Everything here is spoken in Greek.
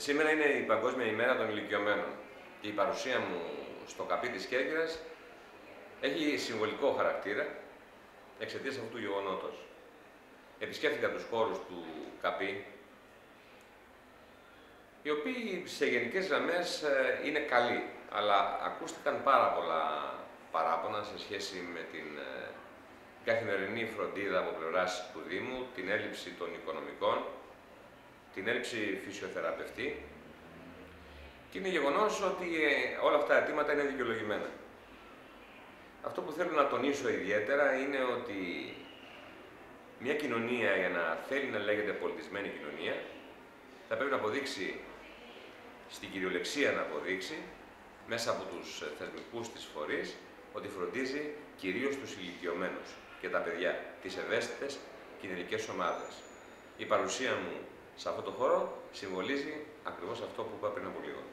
Σήμερα είναι η Παγκόσμια ημέρα των ηλικιωμένων και η παρουσία μου στο καπί της Κέρκυρας έχει συμβολικό χαρακτήρα εξαιτίας αυτού του γεγονότος. Επισκέφθηκα τους χώρους του καπί, οι οποίοι σε γενικές γραμμές είναι καλοί, αλλά ακούστηκαν πάρα πολλά παράπονα σε σχέση με την καθημερινή φροντίδα από πλευράς του Δήμου, την έλλειψη των οικονομικών, την έλλειψη φυσιοθεραπευτή, και είναι γεγονός ότι όλα αυτά τα αιτήματα είναι δικαιολογημένα. Αυτό που θέλω να τονίσω ιδιαίτερα είναι ότι μια κοινωνία, για να θέλει να λέγεται πολιτισμένη κοινωνία, θα πρέπει να αποδείξει, στην κυριολεξία να αποδείξει, μέσα από τους θεσμικούς της φορείς, ότι φροντίζει κυρίως τους ηλικιωμένους και τα παιδιά, τις ευαίσθητες κοινωνικές ομάδες. Η παρουσία μου σε αυτό το χώρο συμβολίζει ακριβώς αυτό που είπα πριν από λίγο.